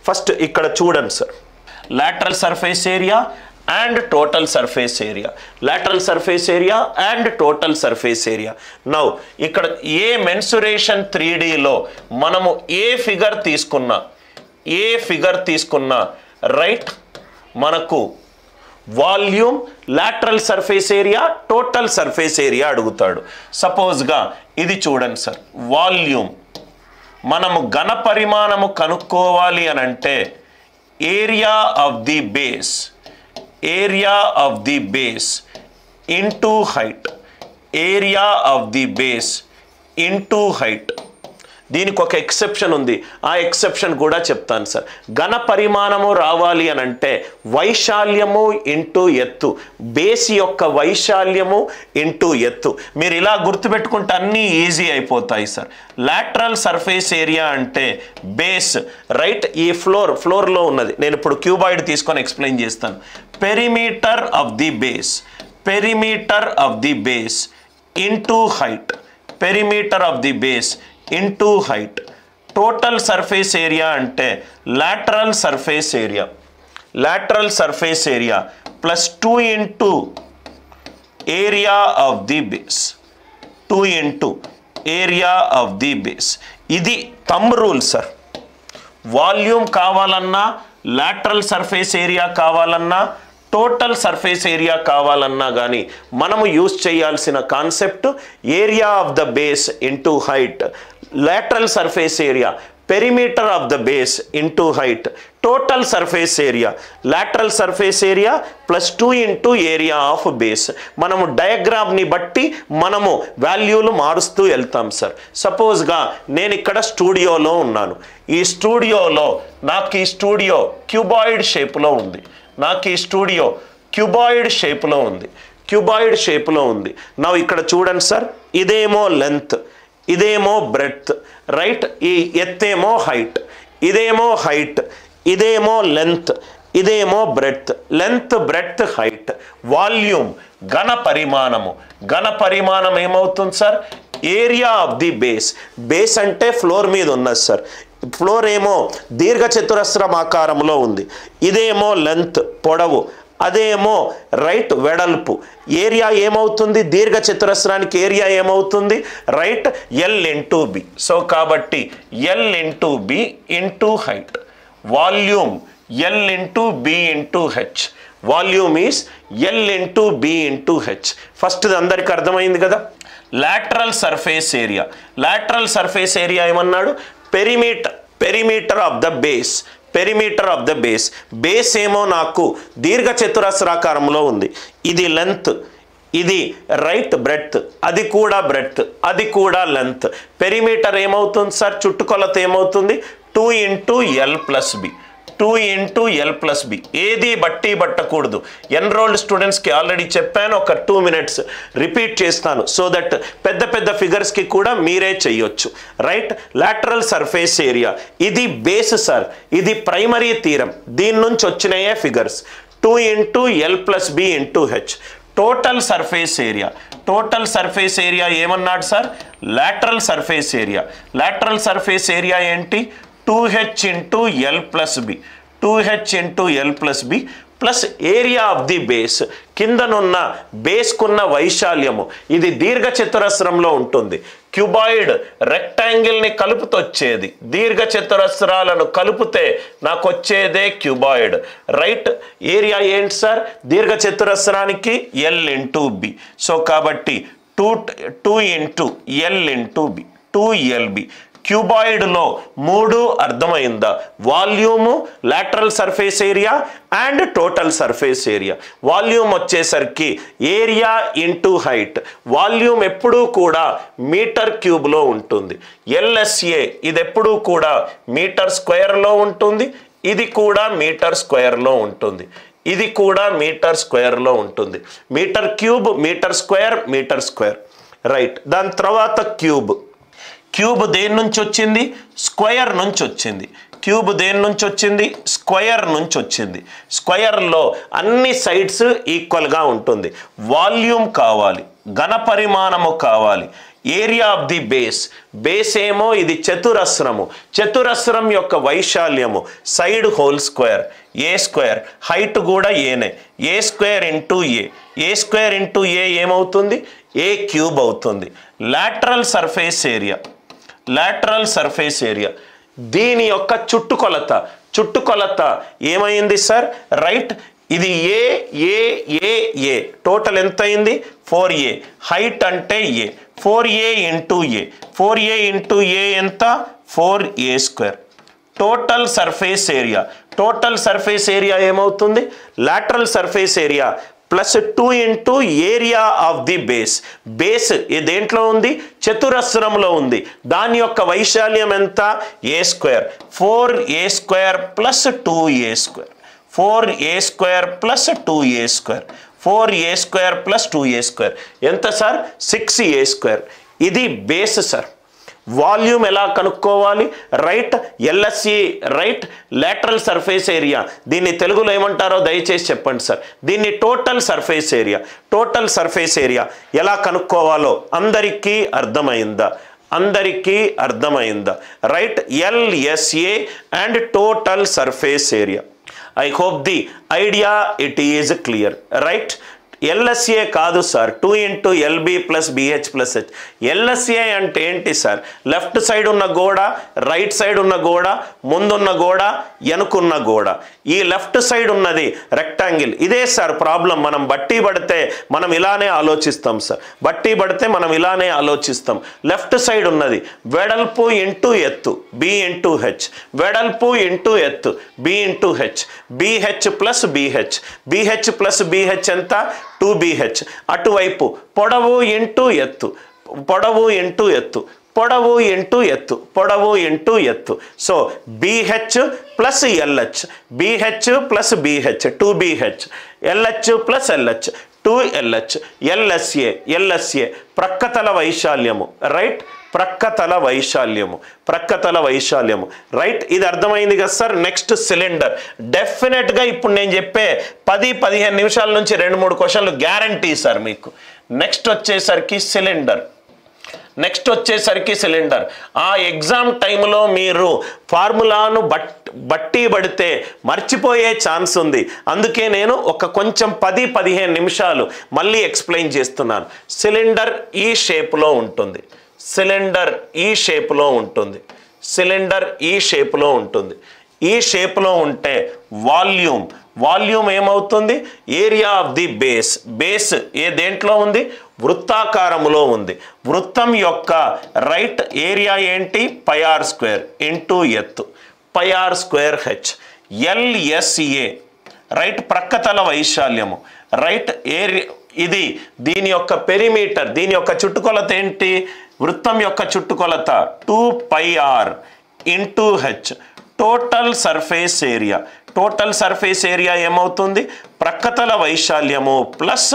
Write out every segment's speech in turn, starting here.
First ఇక్కడ చూడండి sir, lateral surface area and total surface area, lateral surface area and total surface area. Now ఇక్కడ ఏ mensuration 3D లో మనము ఏ figure తీసుకున్నా right మనకు volume, lateral surface area, total surface area అడుగుతాడు. సపోజ్గా ఇది చూడండి సార్, వాల్యూమ్ మనము ఘన పరిమాణము కనుక్కోవాలి అని అంటే area of the base into height, area of the base into height. దీనికి ఒక ఎక్సెప్షన్ ఉంది, ఆ ఎక్సెప్షన్ కూడా చెప్తాను సార్. ఘన పరిమాణము రావాలి అని అంటే వైశాల్యము ఇంటూ ఎత్తు, బేస్ యొక్క వైశాల్యము ఇంటూ ఎత్తు. మీరు ఇలా గుర్తుపెట్టుకుంటే అన్నీ ఈజీ అయిపోతాయి సార్. లాటరల్ సర్ఫేస్ ఏరియా అంటే బేస్ రైట్, ఈ ఫ్లోర్లో ఉన్నది. నేను ఇప్పుడు క్యూబాయిడ్ తీసుకొని ఎక్స్ప్లెయిన్ చేస్తాను. Perimeter of the base into height, perimeter of the base into height. Total surface area ante lateral surface area plus 2 into area of the base, 2 into area of the base. ఇది thumb rule sir. Volume కావాలన్నా, lateral surface area కావాలన్నా, total surface area కావాలన్నా కానీ మనము use చేయాల్సిన concept area of the base into height, lateral surface area, perimeter of the base into height, total surface area, lateral surface area plus 2 into area of base. మనము డయాగ్రామ్ని బట్టి మనము వాల్యూలు మారుస్తూ వెళ్తాం sir. సపోజ్గా నేను ఇక్కడ స్టూడియోలో ఉన్నాను. ఈ స్టూడియోలో నాకు ఈ స్టూడియో క్యూబాయిడ్ షేప్లో ఉంది. క్యూబాయిడ్ షేప్లో ఉంది. నా ఇక్కడ చూడండి సార్, ఇదేమో లెంత్, ఇదేమో బ్రెడ్త్ రైట్, ఈ ఎత్తేమో హైట్, ఇదేమో హైట్, ఇదేమో లెంత్, ఇదేమో breadth, length breadth height. Volume ఘన పరిమాణం ఏమవుతుంది sir? Area of the base అంటే ఫ్లోర్ మీద ఉన్నది సార్. ఫ్లోర్ ఏమో దీర్ఘ చతురస్రం ఆకారంలో ఉంది, ఇదేమో లెంత్ పొడవు, అదేమో రైట్ వెడల్పు. ఏరియా ఏమవుతుంది? దీర్ఘ చతురస్రానికి ఏరియా ఏమవుతుంది? Right L into B. So కాబట్టి L into B into height. Volume L into B into H. Volume is L into B into H. First అందరికి అర్థమైంది కదా. లాటరల్ సర్ఫేస్ ఏరియా ఏమన్నాడు? పెరిమీటర్ ఆఫ్ ద బేస్ ఏమో నాకు దీర్ఘ చతురస్రాకారంలో ఉంది. ఇది లెంత్, ఇది రైట్ బ్రెడ్త్, అది కూడా బ్రెడ్త్, అది కూడా లెంత్. పెరిమీటర్ ఏమవుతుంది సార్? చుట్టుకొలత ఏమవుతుంది? 2 into L plus B. 2 into L plus B. ఏది బట్టి పట్టకూడదు. ఎన్రోల్డ్ స్టూడెంట్స్కి ఆల్రెడీ చెప్పాను, ఒక 2 minutes రిపీట్ చేస్తాను సో దట్ పెద్ద ఫిగర్స్కి కూడా మీరే చేయొచ్చు. రైట్, లాటరల్ సర్ఫేస్ ఏరియా ఇది బేస్ సార్, ఇది ప్రైమరీ థీరం, దీని నుంచి వచ్చినాయే figures. 2 into L plus B into H. Total surface area ఏమన్నాడు సార్? లాటరల్ సర్ఫేస్ ఏరియా ఏంటి? 2H into L plus B. 2H into L plus B plus area of the base. కిందనున్న బేస్కున్న వైశాల్యము, ఇది దీర్ఘ చతురస్రంలో ఉంటుంది. క్యూబాయిడ్ రెక్టాంగిల్ని కలుపుతొచ్చేది, దీర్ఘ చతురస్రాలను కలిపితే నాకు వచ్చేదే క్యూబాయిడ్. రైట్, ఏరియా ఏంటి సార్? దీర్ఘ చతురస్రానికి ఎల్ ఇంటూ బి. సో కాబట్టి 2 into L into B, 2LB. క్యూబాయిడ్లో 3 అర్థమైందా? Volume, lateral surface area and total surface area. Volume వచ్చేసరికి ఏరియా ఇంటూ హైట్. వాల్యూమ్ ఎప్పుడూ కూడా మీటర్ క్యూబ్లో ఉంటుంది. LSA ఇది ఎప్పుడూ కూడా మీటర్ స్క్వేర్లో ఉంటుంది, ఇది కూడా మీటర్ స్క్వేర్లో ఉంటుంది, ఇది కూడా మీటర్ స్క్వేర్లో ఉంటుంది. Metre cube, metre square. Right, దాని తర్వాత క్యూబ్ దేని నుంచి వచ్చింది? స్క్వేర్ నుంచి వచ్చింది. క్యూబ్ దేని నుంచి వచ్చింది? స్క్వేర్ నుంచి వచ్చింది. స్క్వేర్లో అన్ని సైడ్స్ ఈక్వల్గా ఉంటుంది. వాల్యూమ్ కావాలి, ఘన పరిమాణము కావాలి, area of the base, base ఏమో ఇది చతురస్రము, చతురస్రం యొక్క వైశాల్యము సైడ్ హోల్ స్క్వేర్ ఏ స్క్వేర్, హైట్ కూడా ఏనే, ఏ స్క్వేర్ ఇంటూ ఏ స్క్వేర్ ఇంటూ ఏమవుతుంది, ఏ క్యూబ్ అవుతుంది. లాటరల్ సర్ఫేస్ ఏరియా దీని యొక్క చుట్టుకొలత ఏమైంది సార్, రైట్, ఇది ఏ టోటల్ ఎంత అయింది 4a, హైట్ అంటే ఏ, 4a ఇంటూ ఏ ఎంత 4a square. Total surface area ఏమవుతుంది, lateral surface area plus 2 into area of the base. Base దేంట్లో ఉంది, చతురస్రంలో ఉంది, దాని యొక్క వైశాల్యం ఎంత a square, 4a square plus 2a square, 4a square plus 2a square, 4a square plus 2a square ఎంత సార్ 6a స్క్వేర్. ఇది బేస్ సార్. వాల్యూమ్ ఎలా కనుక్కోవాలి, right, LSE, right, lateral surface area. దీన్ని తెలుగులో ఏమంటారో దయచేసి చెప్పండి సార్. దీన్ని టోటల్ సర్ఫేస్ ఏరియా ఎలా కనుక్కోవాలో అందరికీ అర్థమైందా, right, LSA and total surface area. I hope the idea it is clear, right? LSA కాదు sir, 2 into LB plus BH plus H. LSA అంటే ఏంటి సార్, లెఫ్ట్ సైడ్ ఉన్న గోడ, రైట్ సైడ్ ఉన్న గోడ, ముందున్న గోడ, వెనుకున్న గోడ. ఈ లెఫ్ట్ సైడ్ ఉన్నది రెక్టాంగిల్. ఇదే సార్ ప్రాబ్లం. మనం బట్టి పడితే మనం ఇలానే ఆలోచిస్తాం సార్, లెఫ్ట్ సైడ్ ఉన్నది వెడల్పు ఇంటూ ఎత్తు B ఇంటూ H, వెడల్పు ఇంటూ ఎత్తు B into H, BH plus BH ఎంత 2BH. అటువైపు పొడవు ఇంటూ ఎత్తు, so BH plus LH, BH 2BH, LH plus LH 2LH, LSA ప్రక్కతల వైశాల్యము, రైట్, ప్రక్కతల వైశాల్యము, రైట్. ఇది అర్థమైంది కదా సార్. Next cylinder. డెఫినెట్గా ఇప్పుడు నేను చెప్పే 10-15 నిమిషాల నుంచి 2-3 క్వశ్చన్లు గ్యారంటీ సార్ మీకు. నెక్స్ట్ వచ్చేసరికి సిలిండర్. ఆ ఎగ్జామ్ టైంలో మీరు ఫార్ములాను బట్టి పడితే మర్చిపోయే ఛాన్స్ ఉంది. అందుకే నేను ఒక కొంచెం 10-15 నిమిషాలు మళ్ళీ ఎక్స్ప్లెయిన్ చేస్తున్నాను. సిలిండర్ ఈ షేప్లో ఉంటుంది, ఈ షేప్లో ఉంటే వాల్యూమ్ ఏమవుతుంది, ఏరియా ఆఫ్ ది బేస్ దేంట్లో ఉంది, వృత్తాకారములో ఉంది. వృత్తం యొక్క రైట్ ఏరియా ఏంటి, πr స్క్వేర్ ఇంటూ ఎత్తు, πr square H. LSA right, ప్రక్కతల వైశాల్యము, రైట్, ఇది దీని యొక్క పెరిమీటర్, దీని యొక్క చుట్టుకొలత ఏంటి, వృత్తం యొక్క చుట్టుకొలత 2πr into H. Total surface area ఏమవుతుంది, ప్రక్కతల వైశాల్యము plus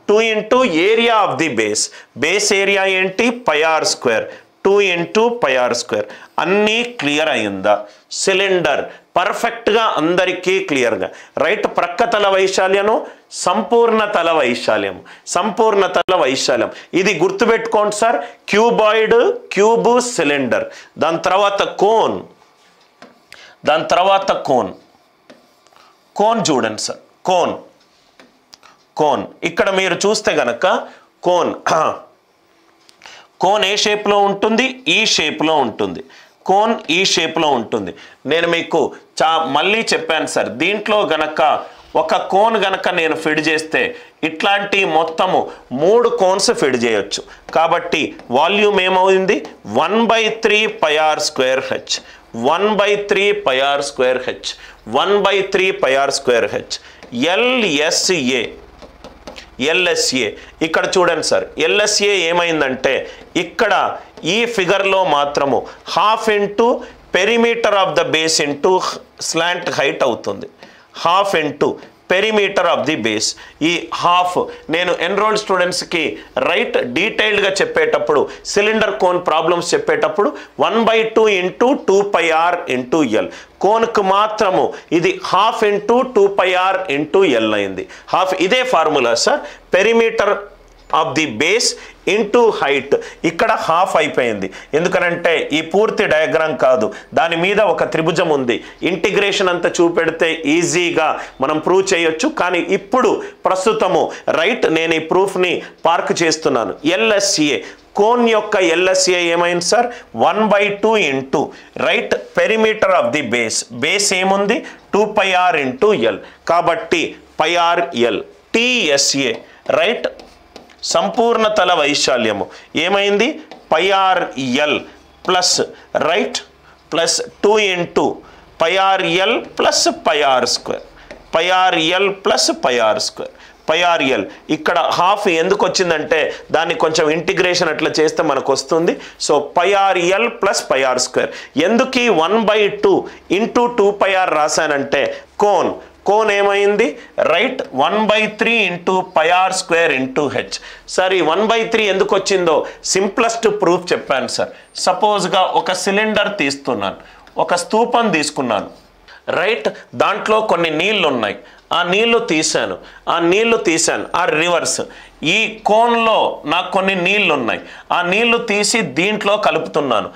2 into area of the base area ఏంటి πr square, 2 into πr square. అన్నీ క్లియర్ అయిందా? సిలిండర్ పర్ఫెక్ట్గా అందరికీ క్లియర్గా, రైట్. ప్రక్కతల వైశాల్యము సంపూర్ణ తల వైశాల్యం. ఇది గుర్తుపెట్టుకోండి సార్. క్యూబు సిలిండర్, దాని తర్వాత కోన్ చూడండి సార్. కోన్ ఇక్కడ మీరు చూస్తే గనక కోన్ ఏ షేప్లో ఉంటుంది, ఈ షేప్లో ఉంటుంది. నేను మీకు మళ్ళీ చెప్పాను సార్. దీంట్లో గనక ఒక కోన్ గనక నేను ఫిడ్ చేస్తే ఇట్లాంటి మొత్తము 3 కోన్స్ ఫిడ్ చేయొచ్చు. కాబట్టి వాల్యూమ్ ఏమైంది 1/3 πr square H, 1/3 πr square H, 1/3 πr square H. LSA ఇక్కడ చూడండి సార్. LSA ఏమైందంటే ఇక్కడ ఈ ఫిగర్లో మాత్రము 1/2 into perimeter of the base into slant height అవుతుంది. 1/2 into perimeter of the base. ఈ 1/2 నేను ఎన్రోల్డ్ స్టూడెంట్స్కి రైట్ డీటెయిల్డ్గా చెప్పేటప్పుడు, సిలిండర్ కోన్ ప్రాబ్లమ్స్ చెప్పేటప్పుడు 1/2 ఇంటూ 2πr ఇంటూ L. కోన్కు మాత్రము ఇది 1/2 ఇంటూ 2πr ఇంటూ L అయింది. 1/2 ఇదే formula sir. Perimeter of the base into height. ఇక్కడ హాఫ్ అయిపోయింది, ఎందుకనంటే ఈ పూర్తి డయాగ్రామ్ కాదు, దాని మీద ఒక త్రిభుజం ఉంది. ఇంటిగ్రేషన్ అంతా చూపెడితే ఈజీగా మనం ప్రూవ్ చేయొచ్చు, కానీ ఇప్పుడు ప్రస్తుతము రైట్ నేను ఈ ప్రూఫ్ని పార్క్ చేస్తున్నాను. ఎల్ఎస్ఏ కోన్ యొక్క ఎల్ఎస్ఏ ఏమైంది sir? 1/2 into right perimeter of the base. Base ఏముంది? 2πr ఇంటూ ఎల్, కాబట్టి πr ఎల్. టిఎస్ఏ రైట్ సంపూర్ణ తల వైశాల్యము ఏమైంది? πr L plus right plus 2 into πr L plus πr square. πr L plus πr square. πr L ఇక్కడ half ఎందుకు వచ్చిందంటే దాన్ని కొంచెం integration అట్లా చేస్తే మనకు వస్తుంది. So πr L plus πr square. ఎందుకు 1/2 ఇంటూ 2πr రాశానంటే కోన్ ఏమైంది? Right 1/3 into πr square into H. Sir ఈ 1/3 ఎందుకు వచ్చిందో సింప్లెస్ట్ ప్రూఫ్ చెప్పాను సార్. సపోజ్గా ఒక సిలిండర్ తీస్తున్నాను, ఒక స్తూపం తీసుకున్నాను రైట్, దాంట్లో కొన్ని నీళ్ళు ఉన్నాయి, ఆ నీళ్లు తీశాను ఆ రివర్స్. ఈ కోన్లో నాకు కొన్ని నీళ్ళు ఉన్నాయి, ఆ నీళ్లు తీసి దీంట్లో కలుపుతున్నాను.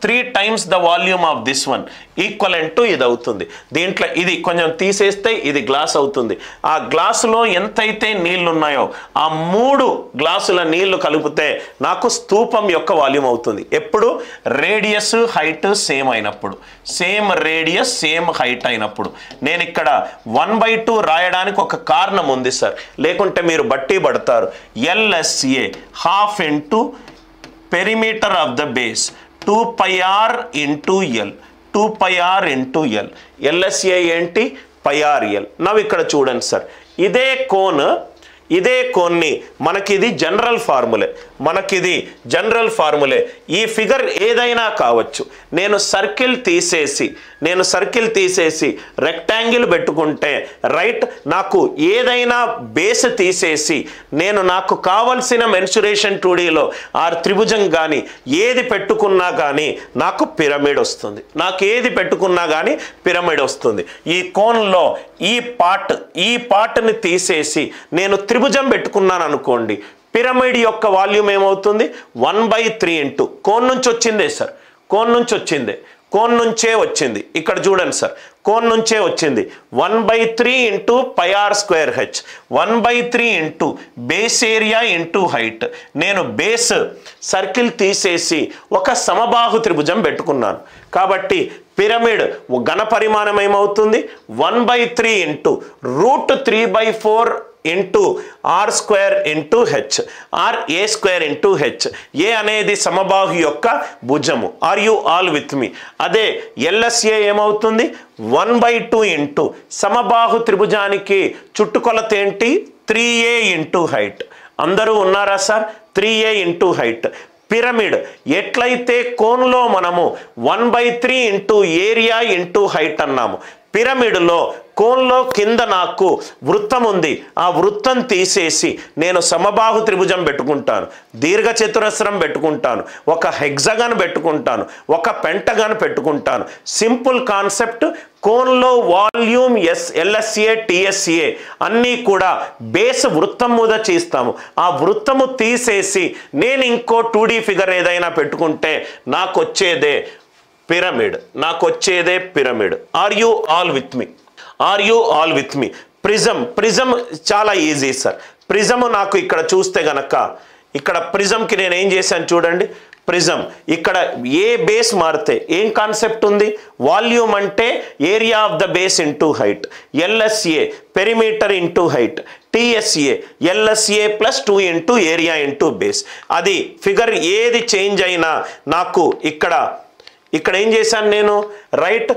3 times the volume of this one equivalent to ఇది అవుతుంది. దీంట్లో ఇది కొంచెం తీసేస్తే ఇది గ్లాస్ అవుతుంది. ఆ గ్లాసులో ఎంతైతే నీళ్ళు ఉన్నాయో ఆ 3 గ్లాసుల నీళ్లు కలిపితే నాకు స్తూపం యొక్క వాల్యూమ్ అవుతుంది. ఎప్పుడు? రేడియస్ హైట్ సేమ్ అయినప్పుడు, సేమ్ రేడియస్ సేమ్ హైట్ అయినప్పుడు. నేను ఇక్కడ 1/2 రాయడానికి ఒక కారణం ఉంది సార్, లేకుంటే మీరు బట్టి పడతారు. LSA half into perimeter of the base 2πr into L. 2πr into L. LSA ఏంటి? πr L. నవ్ ఇక్కడ చూడండి సార్, ఇదే కోన్ని మనకిది జనరల్ ఫార్ములే. ఈ ఫిగర్ ఏదైనా కావచ్చు. నేను సర్కిల్ తీసేసి రెక్టాంగిల్ పెట్టుకుంటే రైట్, నాకు ఏదైనా బేస్ తీసేసి నేను నాకు కావలసిన మెన్సురేషన్ 2Dలో ఆ త్రిభుజం కానీ ఏది పెట్టుకున్నా కానీ నాకు పిరమిడ్ వస్తుంది. ఈ కోన్లో ఈ పార్ట్ని తీసేసి నేను త్రిభుజం పెట్టుకున్నాను అనుకోండి, పిరమిడ్ యొక్క వాల్యూమ్ ఏమవుతుంది? 1/3 ఇంటూ కోన్ నుంచి వచ్చిందే సార్, కోన్ నుంచే వచ్చింది. ఇక్కడ చూడండి సార్, కోన్ నుంచే వచ్చింది. 1/3 into πr square H. 1/3 into base area into height. నేను బేస్ సర్కిల్ తీసేసి ఒక సమబాహు త్రిభుజం పెట్టుకున్నాను, కాబట్టి పిరమిడ్ ఘన పరిమాణం ఏమవుతుంది? 1/3 into √3/4 into R square into H, R A square into H. A అనేది సమబాహు యొక్క భుజము. Are you all with me? అదే ఎల్ఎస్ఏ ఏమవుతుంది? 1/2 ఇంటూ సమబాహు త్రిభుజానికి చుట్టుకొలత ఏంటి? 3a into height. అందరూ ఉన్నారా sir? 3a into height. Pyramid ఎట్లయితే కోన్లో మనము 1/3 ఇంటూ ఏరియా ఇంటూ హైట్ అన్నాము, పిరమిడ్లో కోన్లో కింద నాకు వృత్తం ఉంది, ఆ వృత్తం తీసేసి నేను సమబాహు త్రిభుజం పెట్టుకుంటాను, దీర్ఘచతురస్రం పెట్టుకుంటాను, ఒక హెక్సాగన్ పెట్టుకుంటాను, ఒక పెంటగాన్ పెట్టుకుంటాను. Simple concept. కోన్లో వాల్యూమ్ ఎల్ఎస్ఏ టిఎస్ఏ అన్నీ కూడా బేస్ వృత్తం మీద చేస్తాము. ఆ వృత్తము తీసేసి నేను ఇంకో 2D ఫిగర్ ఏదైనా పెట్టుకుంటే నాకు వచ్చేదే pyramid. Are you all with me? Prism చాలా ఈజీ సార్. ప్రిజము నాకు ఇక్కడ చూస్తే గనక, ఇక్కడ ప్రిజంకి నేను ఏం చేశాను చూడండి. ప్రిజం ఇక్కడ ఏ బేస్ మారితే ఏం కాన్సెప్ట్ ఉంది? వాల్యూమ్ అంటే area of the base into height. LSA perimeter into height. TSA LSA plus 2 into area into base. అది ఫిగర్ ఏది చేంజ్ అయినా నాకు ఇక్కడ ఏం చేశాను నేను? రైట్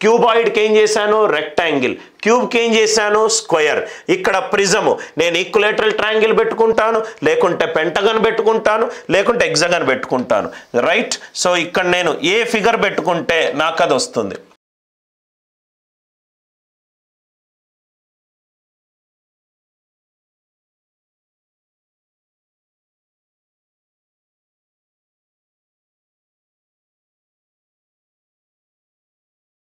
క్యూబాయిడ్కి ఏం చేశాను? రెక్టాంగిల్. క్యూబ్కి ఏం చేశాను? స్క్వేర్. ఇక్కడ ప్రిజము నేను ఈక్వలేటరల్ ట్రయాంగిల్ పెట్టుకుంటాను, లేకుంటే పెంటగన్ పెట్టుకుంటాను, లేకుంటే హెక్సాగన్ పెట్టుకుంటాను. రైట్. సో ఇక్కడ నేను ఏ ఫిగర్ పెట్టుకుంటే నాకు అది వస్తుంది.